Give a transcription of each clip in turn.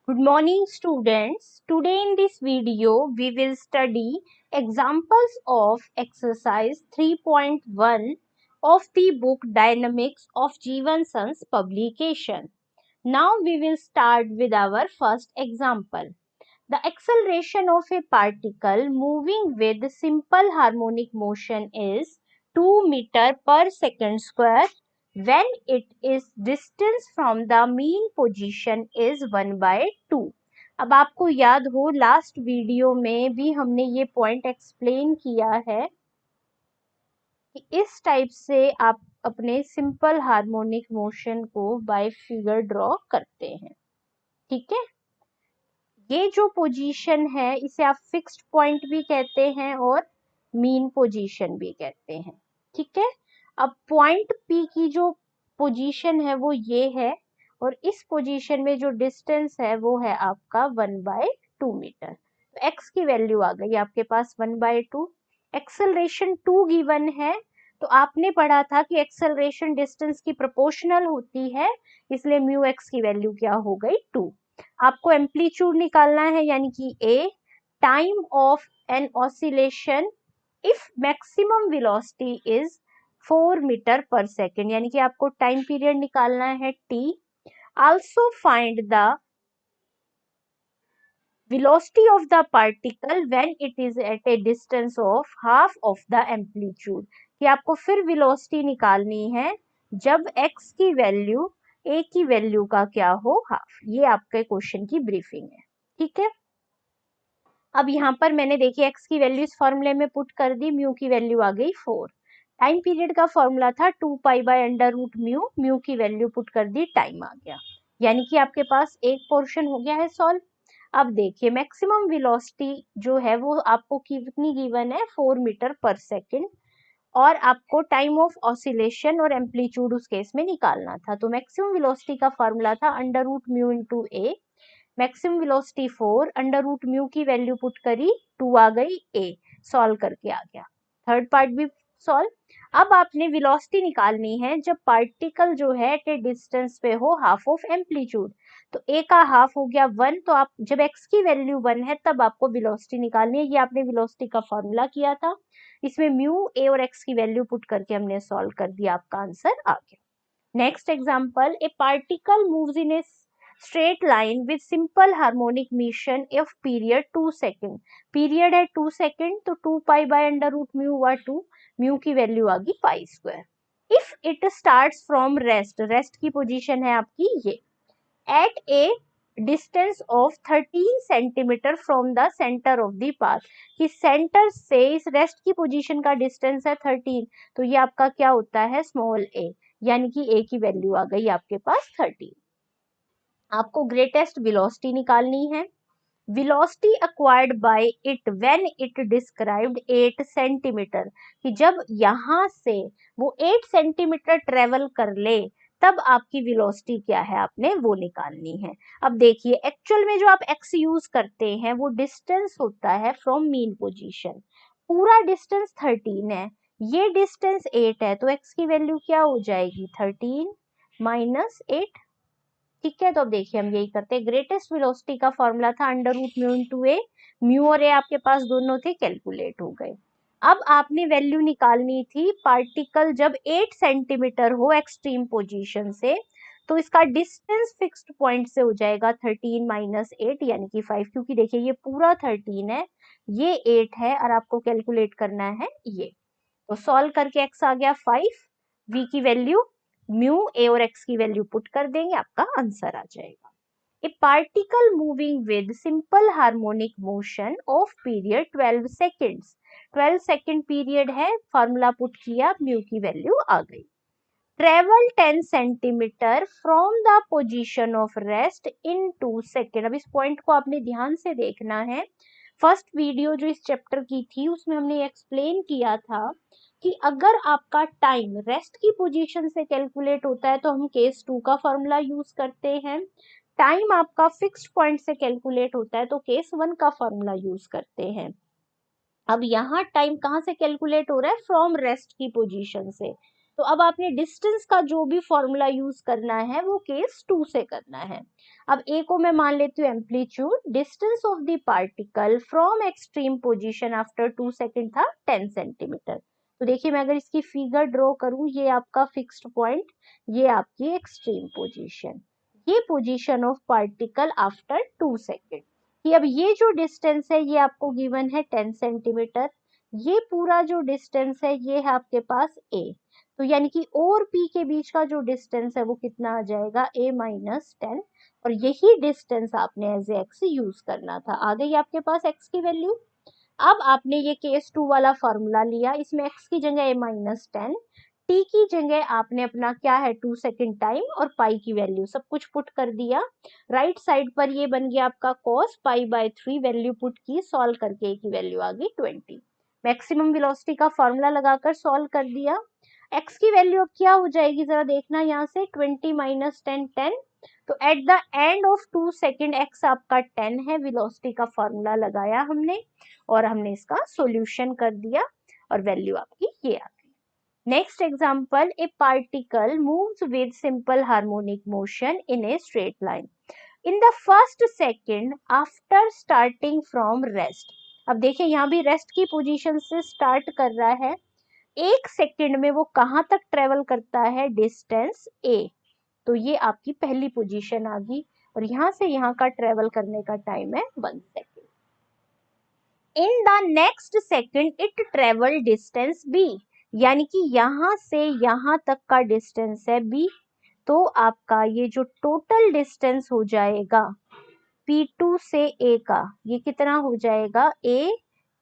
Good morning, students. Today in this video, we will study examples of exercise 3.1 of the book Dynamics of Jeevan San's publication. Now we will start with our first example. The acceleration of a particle moving with simple harmonic motion is 2 meter per second square when its distance from the mean position is 1 by 2. अब आपको याद हो last video में भी हमने ये point explain किया है कि इस टाइप से आप अपने सिंपल हार्मोनिक मोशन को बाय फिगर ड्रॉ करते हैं। ठीक है, ये जो पोजीशन है इसे आप फिक्स्ड पॉइंट भी कहते हैं और मीन पोजीशन भी कहते हैं। ठीक है, अब पॉइंट पी की जो पोजीशन है वो ये है और इस पोजीशन में जो डिस्टेंस है वो है आपका 1/2 मीटर। तो एक्स की वैल्यू आ गई आपके पास 1/2। एक्सेलरेशन 2 गिवन है, तो आपने पढ़ा था कि एक्सेलरेशन डिस्टेंस की प्रोपोर्शनल होती है, इसलिए म्यू एक्स की वैल्यू क्या हो गई 2। आपको एम्पलीट्यूड निकालना है यानी कि a, time of an oscillation if maximum velocity is 4 meter per second, यानी कि आपको टाइम पीरियड निकालना है T. Also find the velocity of the particle when it is at a distance of half of the amplitude, कि आपको फिर velocity निकालनी है जब x की वैल्यू a की वैल्यू का क्या हो हाफ। ये आपके क्वेश्चन की ब्रीफिंग है। ठीक है, अब यहाँ पर मैंने देखिए x की वैल्यू इस फॉर्मूले में पुट कर दी, म्यू की वैल्यू आ गई 4। टाइम पीरियड का फॉर्मूला था 2 pi by under root mu, mu की वैल्यू पुट कर दी, टाइम आ गया, यानी कि आपके पास एक पोर्शन हो गया है सॉल्व। अब देखिए मैक्सिमम वेलोसिटी जो है वो आपको कितनी गिवन है 4 मीटर पर सेकेंड, और आपको टाइम ऑफ ऑसिलेशन और एम्पलीट्यूड उस केस में निकालना था। तो मैक्सिमम वेलोसिटी का फॉर्मूला था under root mu into a, maximum velocity 4, under root mu की वैल्यू पुट करी 2 आ गई, ए सॉल्व करके आ गया। थर्ड पार्ट भी सॉल्व। अब आपने वेलोसिटी निकालनी है जब पार्टिकल जो है एट ए डिस्टेंस पे हो हाफ ऑफ एम्पलीट्यूड, तो ए का हाफ हो गया 1, तो आप जब एक्स की वैल्यू 1 है तब आपको वेलोसिटी निकालनी है। ये आपने वेलोसिटी का फॉर्मूला किया था, इसमें म्यू ए और एक्स की वैल्यू पुट करके हमने सॉल्व कर दिया, आपका आंसर आ गया। Next example, a particle moves in a straight line with simple harmonic motion if period 2 second. Period है 2 सेकंड, तो 2 pi by under root mu हुआ 2, म्यू की वैल्यू आ गई pi square. If it starts from rest, rest की position है आपकी ये, at a distance of 13 centimetre from the centre of the path, कि सेंटर से इस रेस्ट की पोजीशन का डिस्टेंस है 13, तो ये आपका क्या होता है स्मॉल ए, यानी कि ए की वैल्यू आ गई आपके पास 13। आपको ग्रेटेस्ट वेलोसिटी निकालनी है। Velocity acquired bye it when it described 8 centimetre, कि जब यहाँ से वो 8 सेंटीमीटर ट्रेवल कर ले तब आपकी वेलोसिटी क्या है आपने वो निकालनी है। अब देखिए एक्चुअल में जो आप x यूज करते हैं वो डिस्टेंस होता है फ्रॉम मीन पोजीशन, पूरा डिस्टेंस 13 है, ये डिस्टेंस 8 है, तो x की वैल्यू क्या हो जाएगी 13 माइनस 8। ठीक है, तो अब देखिए हम यही करते हैं। ग्रेटेस्ट वेलोसिटी का फॉर्मूला था अंडर रूट म्यू इंटू ए, म्यू और ए आपके पास दोनों थे, कैलकुलेट हो गए। अब आपने वैल्यू निकालनी थी पार्टिकल जब 8 सेंटीमीटर हो एक्सट्रीम पोजीशन से, तो इसका डिस्टेंस फिक्स्ड पॉइंट से हो जाएगा 13 माइनस 8 यानी कि 5, क्योंकि देखिए ये पूरा 13 है, ये 8 है और आपको कैलकुलेट करना है ये। तो सॉल्व करके x आ गया 5, v की वैल्यू म्यू ए और x की वैल्यू पुट कर देंगे, आपका आंसर आ जाएगा। ए particle moving with simple harmonic motion of period 12 seconds, 12 second period है, फॉर्मूला पुट किया, म्यू की वैल्यू आ गई। Travel 10 centimetre from the position of rest in 2 second. अब इस पॉइंट को आपने ध्यान से देखना है। फर्स्ट वीडियो जो इस चैप्टर की थी उसमें हमने एक्सप्लेन किया था कि अगर आपका टाइम रेस्ट की पोजीशन से कैलकुलेट होता है तो हम केस 2 का फॉर्मूला यूज करते हैं, टाइम आपका फिक्स्ड पॉइंट से कैलकुलेट होता है तो केस 1 का फॉर्मूला यूज करते हैं। अब यहाँ टाइम कहाँ से कैलकुलेट हो रहा है फ्रॉम रेस्ट की पोजीशन से, तो अब आपने डिस्टेंस का जो भी फॉर्मूला यूज करना है वो केस 2 से करना है। अब ए को मैं मान लेती हूँ amplitude, distance of the particle from extreme position after 2 second था 10 सेंटीमीटर। तो देखिए मैं अगर इसकी फिगर ड्रॉ करूं, ये आपका फिक्स्ड पॉइंट, ये आपकी एक्सट्रीम पोजीशन, ये position of particle after 2 second कि अब ये जो डिस्टेंस है ये आपको गिवन है 10 सेंटीमीटर, ये पूरा जो डिस्टेंस है ये है आपके पास ए, तो यानी कि ओ और पी के बीच का जो डिस्टेंस है वो कितना आ जाएगा a माइनस 10, और यही डिस्टेंस आपने एज एक्स यूज करना था। आ गई आपके पास x की वैल्यू। अब आपने ये केस 2 वाला फॉर्मूला लिया, इसमें x की जगह a माइनस 10, t की जगह आपने अपना क्या है 2 सेकेंड टाइम और पाई की वैल्यू सब कुछ पुट कर दिया। राइट साइड पर ये बन गया आपका cos pi by 3, value put की, सॉल्व करके a की वैल्यू आ गई 20। मैक्सिमम वेलोसिटी का फॉर्मूला लगाकर सॉल्व कर दिया। x की वैल्यू अब क्या हो जाएगी जरा देखना, यहाँ से 20 माइनस 10 10, तो at the end of 2 second x आपका 10 है, वेलोसिटी का फॉर्मूला लगाया हमने और हमने इसका सॉल्यूशन कर दिया और वैल्यू आपकी ये आ गई। Next example, a particle moves with simple harmonic motion in a straight line in the first second after starting from rest. अब देखिए यहाँ भी रेस्ट की पोजीशन से स्टार्ट कर रहा है, 1 सेकेंड में वो कहां तक ट्रेवल करता है, डिस्टेंस a, तो ये आपकी पहली पोजीशन आ गई और यहां से यहां का ट्रेवल करने का टाइम है 1 second. In the next second it travel distance b, यानी कि यहां से यहां तक का डिस्टेंस है b, तो आपका ये जो टोटल डिस्टेंस हो जाएगा P2 से A का, ये कितना हो जाएगा A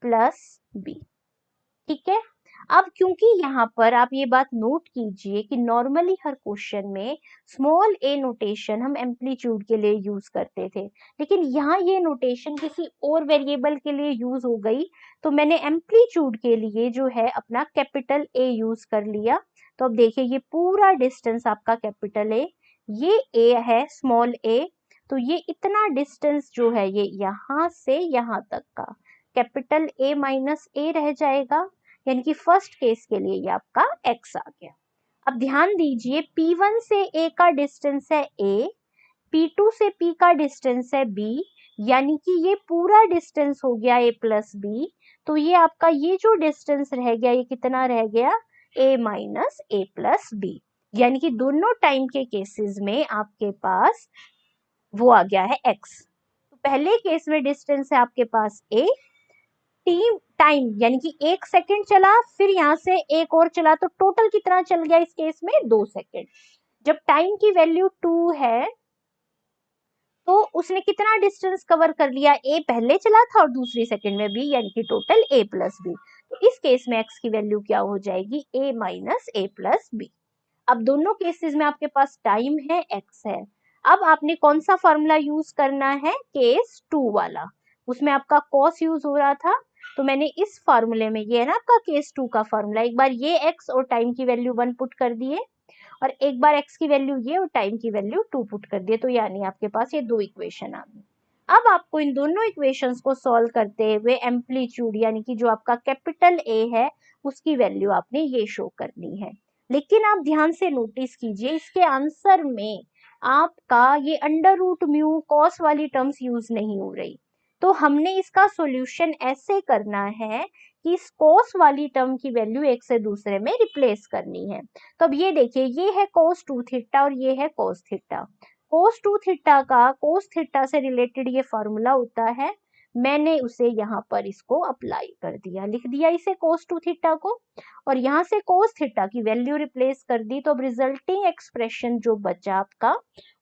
प्लस B। ठीक है, अब क्योंकि यहाँ पर आप ये बात नोट कीजिए कि नॉर्मली हर क्वेश्चन में स्मॉल a नोटेशन हम एम्पलीट्यूड के लिए यूज करते थे, लेकिन यहाँ ये नोटेशन किसी और वेरिएबल के लिए यूज हो गई, तो मैंने एम्पलीट्यूड के लिए जो है अपना कैपिटल A यूज कर लिया। तो अब देखिए ये पूरा डिस्टेंस आपका कैपिटल A, ये A है स्मॉल a, तो ये इतना डिस्टेंस जो है ये यहाँ से यहाँ तक का कैपिटल A माइनस A रह जाएगा, यानी कि फर्स्ट केस के लिए ये आपका x आ गया। अब ध्यान दीजिए P1 से A का डिस्टेंस है A, P2 से P का डिस्टेंस है B, यानी कि ये पूरा डिस्टेंस हो गया A प्लस B, तो ये आपका ये जो डिस्टेंस रह गया ये कितना रह गया A minus A plus B, यानी कि दोनों टाइम के केसेस में आपके पास वो आ गया है x। तो पहले केस में डिस्टेंस है आपके पास A, टाइम यानी कि 1 सेकेंड चला, फिर यहाँ से एक और चला, तो टोटल कितना चल गया इस केस में 2 सेकेंड। जब टाइम की वैल्यू 2 है तो उसने कितना डिस्टेंस कवर कर लिया, ए पहले चला था और दूसरी सेकेंड में बी, यानी कि टोटल ए प्लस बी। तो इस केस में एक्स की वैल्यू क्या हो जाएगी, ए माइनस ए प्लस बी। अब दोनों केसेस में आपके पास टाइम है, एक्स है। अब आपने कौन सा फॉर्मूला यूज करना है, केस 2 वाला, उसमें आपका कॉस यूज हो रहा था, तो मैंने इस फॉर्मूले में, ये है ना आपका केस 2 का फॉर्मूला, एक बार ये एक्स और टाइम की वैल्यू 1 पुट कर दिए और एक बार एक्स की वैल्यू ये और टाइम की वैल्यू 2 पुट कर दिए, तो यानी आपके पास ये दो इक्वेशन आ गई। अब आपको इन दोनों इक्वेशंस को सॉल्व करते हुए एम्पलीट्यूड यानी कि जो आपका कैपिटल ए है उसकी वैल्यू आपने ये शो करनी है। लेकिन आप ध्यान से नोटिस कीजिए इसके आंसर में आपका ये अंडर रूट म्यू कॉस वाली टर्म्स यूज नहीं हो रही, तो हमने इसका सॉल्यूशन ऐसे करना है कि इस cos वाली टर्म की वैल्यू एक से दूसरे में रिप्लेस करनी है। तो अब ये देखिए ये है cos 2 थीटा और ये है cos थीटा। cos 2 थीटा का cos थीटा से रिलेटेड ये फॉर्मूला होता है, मैंने उसे यहाँ पर इसको अप्लाई कर दिया, लिख दिया इसे cos 2 थीटा को, और यहाँ से cos थीटा की वैल्यू रिप्लेस कर दी, तो अब रिजल्टिंग एक्सप्रेशन जो बचा आपका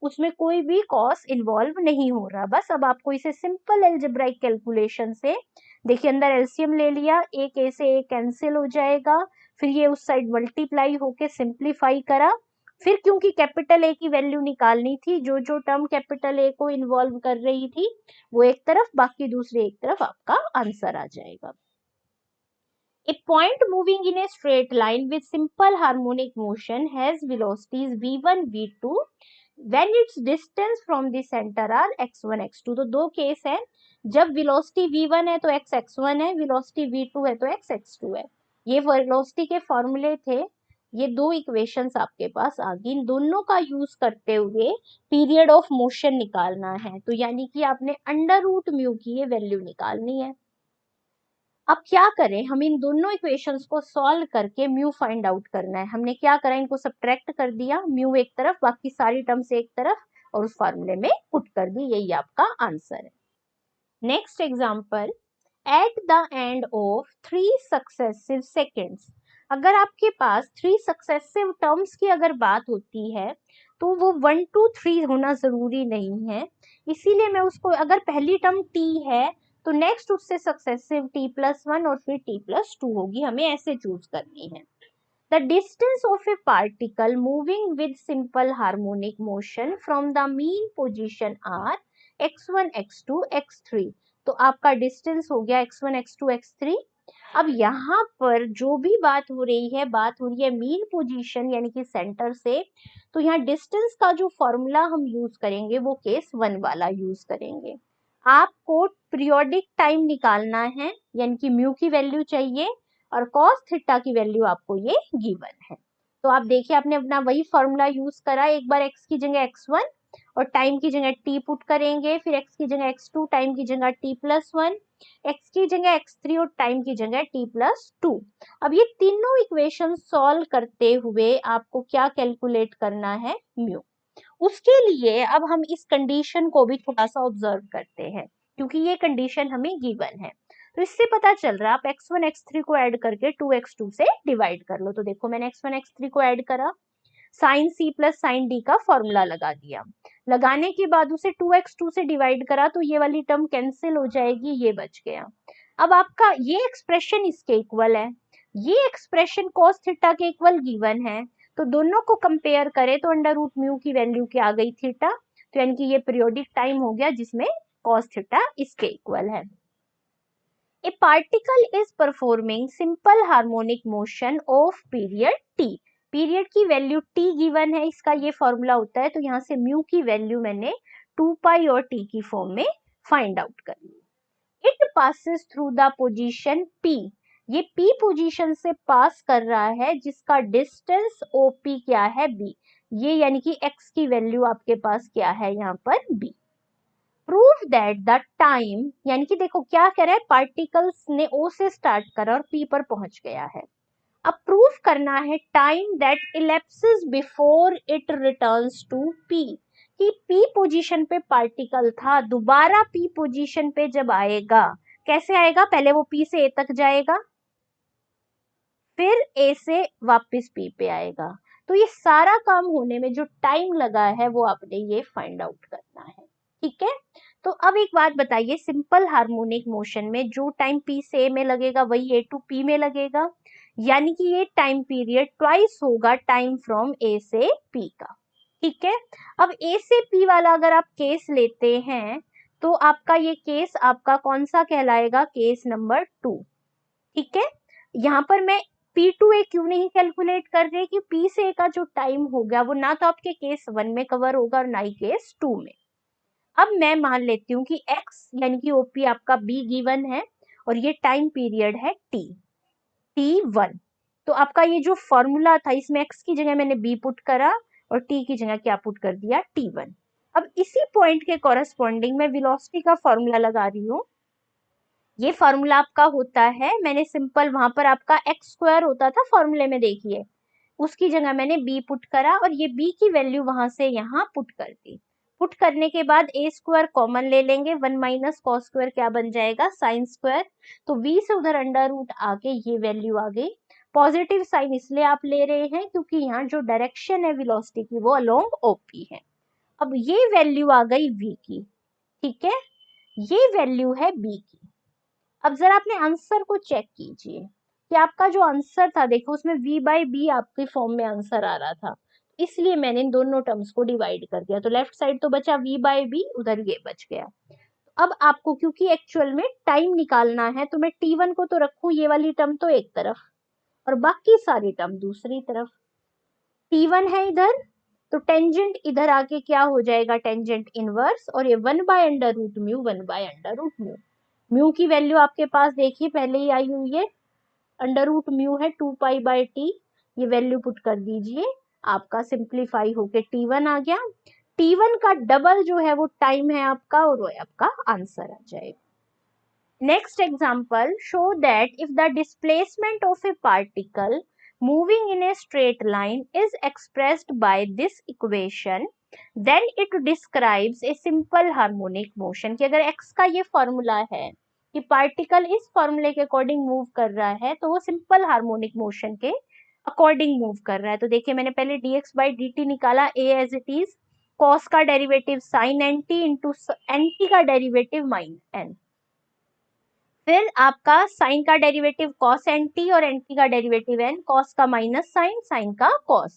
उसमें कोई भी cos इन्वॉल्व नहीं हो रहा। बस अब आपको इसे सिंपल एल्जेब्राइक कैलकुलेशन से, देखिए अंदर एलसीएम ले लिया, एक ए से एक कैंसिल हो जाएगा, फिर ये उस साइड मल्टीप्लाई होके सिंप्लीफाई करा, फिर क्योंकि कैपिटल ए की वैल्यू निकालनी थी, जो जो टर्म कैपिटल ए को इन्वॉल्व कर रही थी वो एक तरफ, बाकी दूसरी एक तरफ आपका आंसर आ जाएगा। A point moving in a straight line with simple harmonic motion has velocities v1, v2 when its distance from the center are x1, x2। तो दो केस है, जब वेलोसिटी v1 है तो x x1 है, वेलोसिटी v2 है तो x x2 है। ये वेलोसिटी के फॉर्मूले थे, ये दो इक्वेशंस आपके पास आ गई। इन दोनों का यूज करते हुए पीरियड ऑफ मोशन निकालना है, तो यानी कि आपने अंडर रूट म्यू की ये वैल्यू निकालनी है। अब क्या करें, हम इन दोनों इक्वेशंस को सॉल्व करके म्यू फाइंड आउट करना है। हमने क्या करा, इनको सब्ट्रैक्ट कर दिया, म्यू एक तरफ बाकी सारी टर्म्स एक तरफ, और उस फार्मूले में पुट कर दी। यही आपका आंसर है। Next example, at the end of 3 successive seconds. अगर आपके पास 3 सक्सेसिव टर्म्स की अगर बात होती है तो वो 1 2 3 होना जरूरी नहीं है। इसीलिए मैं उसको, अगर पहली टर्म t है तो नेक्स्ट उससे सक्सेसिव t+1 और फिर t+2 होगी, हमें ऐसे चूज करनी है। The distance of a particle moving with simple harmonic motion from the mean position are x1, x2, x3। तो आपका डिस्टेंस हो गया x1, x2, x3। अब यहाँ पर जो भी बात हो रही है मीन पोजीशन यानी कि सेंटर से। तो यहाँ डिस्टेंस का जो फॉर्मूला हम यूज करेंगे वो केस 1 वाला यूज करेंगे। आपको पीरियोडिक टाइम निकालना है, यानी कि म्यू की वैल्यू चाहिए, और cos थीटा की वैल्यू आपको ये गिवन है। तो आप देखिए, आपने अपना वही फॉर्मूला यूज करा। एक बार x की जगह x1 और टाइम की जगह t पुट करेंगे, फिर x की जगह x2, टाइम की जगह t+1, x की जगह x3 और टाइम की जगह t+2। अब ये तीनों इक्वेशन सॉल्व करते हुए आपको क्या कैलकुलेट करना है, म्यू। उसके लिए अब हम इस कंडीशन को भी थोड़ा सा ऑब्जर्व करते हैं, क्योंकि ये कंडीशन हमें गिवन है। तो इससे पता चल रहा है, आप x1 x3 को ऐड करके 2x2 से डिवाइड कर लो। तो देखो मैंने x1 x3 को ऐड करा, sine c plus sine D का फॉर्मूला लगा दिया। लगाने के बाद उसे 2x2 से डिवाइड करा तो ये वाली टर्म कैंसिल हो जाएगी, ये बच गया। अब आपका ये एक्सप्रेशन इसके इक्वल है, ये एक्सप्रेशन cos थीटा के इक्वल गिवन है। तो दोनों को कंपेयर करें तो अंडर रूट म्यू की वैल्यू क्या आ गई, थीटा। तो यानी कि ये पीरियोडिक टाइम हो गया जिसमें cos थीटा इसके इक्वल है। A particle is performing simple harmonic motion of period t। Period की वैल्यू t गिवन है, इसका ये फॉर्मूला होता है। तो यहाँ से म्यू की वैल्यू मैंने 2 पाई और t की फॉर्म में फाइंड आउट कर ली। It passes through the position p। ये p पोजीशन से पास कर रहा है, जिसका डिस्टेंस OP क्या है, b। ये यानी कि x की वैल्यू आपके पास क्या है यहाँ पर, b। Prove that the time, यानी कि देखो क्या कह रहा है, पार्टिकल्स ने O से स्टार्ट करा और P पर पहुंच गया है। अब प्रूव करना है time that elapses before it returns to P, कि P पोजीशन पे पार्टिकल था, दोबारा P पोजीशन पे जब आएगा, कैसे आएगा, पहले वो P से A तक जाएगा, फिर A से वापस P पे आएगा। तो ये सारा काम होने में जो टाइम लगा है वो आपने ये फाइंड आउट करना है, ठीक है। तो अब एक बात बताइए, सिंपल हार्मोनिक मोशन में जो टाइम P से A में लगेगा वही A टू P में लगेगा, यानी कि ये टाइम पीरियड ट्वाइस होगा टाइम फ्रॉम A से P का, ठीक है। अब A से P वाला अगर आप केस लेते हैं तो आपका ये केस आपका कौन सा कहलाएगा, केस नंबर 2, ठीक है। यहाँ पर मैं P टू A क्यों नहीं कैलकुलेट कर रहे कि P से A का जो टाइम होगा वो ना तो आपके केस 1 में कवर होगा और ना ही केस 2 में। अब मैं मान लेती हूँ कि x यानी कि OP आपका b गिवन है और ये टाइम पीरियड है t1। तो आपका ये जो फॉर्मूला था, इसमें x की जगह मैंने b पुट करा और t की जगह क्या पुट कर दिया, t1। अब इसी पॉइंट के कॉरेस्पॉन्डिंग मैं वेलोसिटी का फॉर्मूला लगा रही हूँ। ये फॉर्मूला आपका होता है, मैंने सिंपल वहां पर आपका x स्क्वायर होता था फॉर्मूले में, देखिए उसकी जगह मैंने b पुट करा और ये b की वैल्यू वहां से यहाँ पुट कर दी। पुट करने के बाद a स्क्वायर कॉमन ले लेंगे, 1 माइनस कॉस स्क्वायर क्या बन जाएगा, साइन स्क्वायर। तो v से उधर अंडर रूट आके ये वैल्यू आ गई। पॉजिटिव साइन इसलिए आप ले रहे हैं क्योंकि यहाँ जो डायरेक्शन है वेलोसिटी की वो अलोंग OP है। अब ये वैल्यू आ गई v की, ठीक है, ये वैल्यू है b की। अब जरा अपने आंसर को चेक कीजिए कि आपका जो आंसर था, देखो उसमें v बाई बी आपके फॉर्म में आंसर आ रहा था, इसलिए मैंने इन दोनों टर्म्स को डिवाइड कर दिया। तो लेफ्ट साइड तो बचा v बाई बी, उधर ये बच गया। अब आपको क्योंकि एक्चुअल में टाइम निकालना है तो मैं t1 को तो रखूं, ये वाली टर्म तो एक तरफ और बाकी सारी टर्म दूसरी तरफ। t1 है इधर, तो टेंजेंट इधर आके क्या हो जाएगा, टेंजेंट इनवर्स, और ये 1 by under root mu, 1 by under root mu. Mu की वैल्यू आपके पास देखिए पहले ही आई हुई है, अंडर रूट म्यू है 2 पाई बाय टी, ये वैल्यू पुट कर दीजिए, आपका सिंप्लीफाई होके T1 आ गया। T1 का डबल जो है वो टाइम है आपका, और वो आपका आंसर आ जाएगा। Next example, show that if the displacement of a particle moving in a straight line is expressed by this equation, then it describes a simple harmonic motion। कि अगर x का ये फॉर्मूला है कि पार्टिकल इस फॉर्मूले के अकॉर्डिंग मूव कर रहा है, तो वो सिंपल हार्मोनिक मोशन के अकॉर्डिंग मूव कर रहा है। तो देखिए मैंने पहले dx by dt निकाला, a as it is, cos का derivative sin nt into nt का डेरिवेटिव माइन n, फिर आपका साइन का डेरिवेटिव cos nt और nt का डेरिवेटिव n, cos का माइनस साइन, साइन का cos,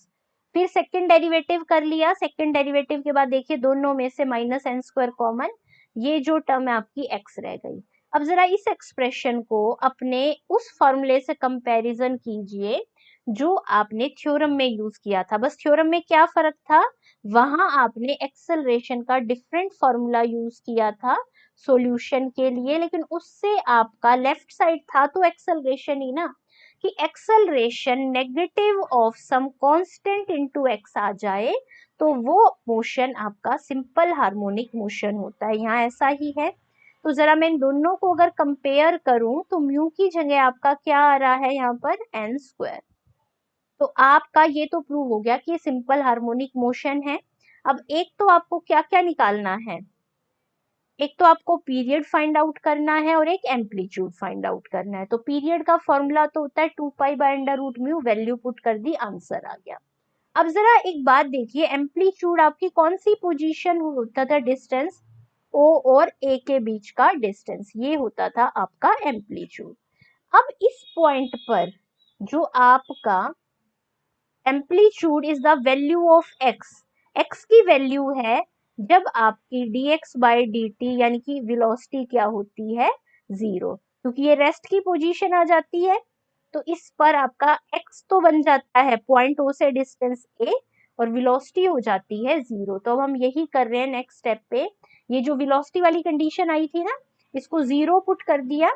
फिर सेकंड डेरिवेटिव कर लिया। सेकंड डेरिवेटिव के बाद देखिए दोनों में से माइनस n स्क्वायर कॉमन, ये जो टर्म है आपकी x रह गई। अब जरा इस एक्सप्रेशन को अपने उस फॉर्मूले से कंपैरिजन कीजिए जो आपने थ्योरम में यूज किया था। बस थ्योरम में क्या फर्क था, वहां आपने एक्सेलरेशन का डिफरेंट फॉर्मूला यूज किया था सॉल्यूशन के लिए, लेकिन उससे आपका लेफ्ट साइड था तो एक्सेलरेशन ही ना, कि acceleration negative of some constant into x आ जाए तो वो मोशन आपका सिंपल हार्मोनिक मोशन होता है। यहाँ ऐसा ही है। तो जरा मैं इन दोनों को अगर कंपेयर करूं तो म्यू की जगह आपका क्या आ रहा है यहाँ पर, एन स्क्वायर। तो आपका ये तो प्रूव हो गया कि ये सिंपल हार्मोनिक मोशन है। अब एक तो आपको क्या क्या निकालना है, एक तो आपको पीरियड फाइंड आउट करना है और एक एम्पलीट्यूड फाइंड आउट करना है। तो पीरियड का फॉर्मूला तो होता है 2 pi by under root mu, value put कर दी, आंसर आ गया। अब जरा एक बात देखिए, एम्पलीट्यूड आपकी कौन सी पोजीशन होता था, डिस्टेंस ओ और ए के बीच का डिस्टेंस, ये होता था आपका एम्पलीट्यूड। अब इस पॉइंट पर जो आपका amplitude is the value of x, x की वैल्यू है जब आपकी dx बाई dt यानी कि वेलोसिटी क्या होती है, 0, क्योंकि ये रेस्ट की पोजीशन आ जाती है। तो इस पर आपका x तो बन जाता है पॉइंट ओ से डिस्टेंस a, और वेलोसिटी हो जाती है 0। तो अब हम यही कर रहे हैं नेक्स्ट स्टेप पे, ये जो वेलोसिटी वाली कंडीशन आई थी ना, इसको 0 पुट कर दिया।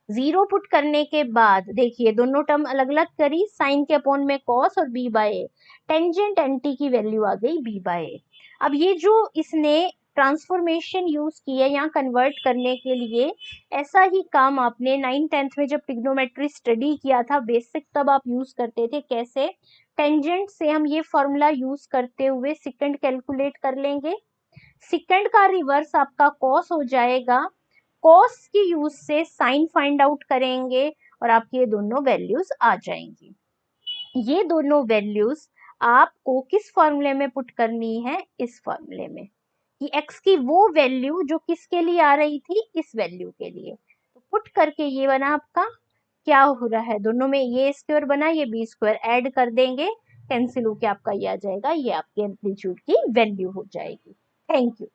0 पुट करने के बाद देखिए दोनों टर्म अलग अलग करी, साइन के अपॉन में कॉस और बी बाय ए, टेंजेंट एंटी की वैल्यू आ गई बी बाय ए। अब ये जो इसने ट्रांसफॉर्मेशन यूज की है यहाँ कन्वर्ट करने के लिए, ऐसा ही काम आपने 9th-10th में जब ट्रिग्नोमेट्री स्टडी किया था बेसिक, तब आप यूज करते थे। कैसे, टेंजेंट से हम ये फॉर्मूला यूज करते हुए सेकंड कैलकुलेट कर लेंगे, सेकंड का रिवर्स आपका कॉस हो जाएगा, कॉस की यूज से साइन फाइंड आउट करेंगे और आपकी ये दोनों वैल्यूज आ जाएंगी। ये दोनों वैल्यूज आपको किस फॉर्मूले में पुट करनी है, इस फॉर्मूले में, कि x की वो वैल्यू जो किसके लिए आ रही थी, इस वैल्यू के लिए। तो पुट करके ये बना आपका, क्या हो रहा है, दोनों में ये स्क्वायर बना, ये बी स्क्वायर ऐड कर देंगे, कैंसिल होके आपका ये आ जाएगा, ये आपके एम्पलीट्यूड की वैल्यू हो जाएगी। Thank you.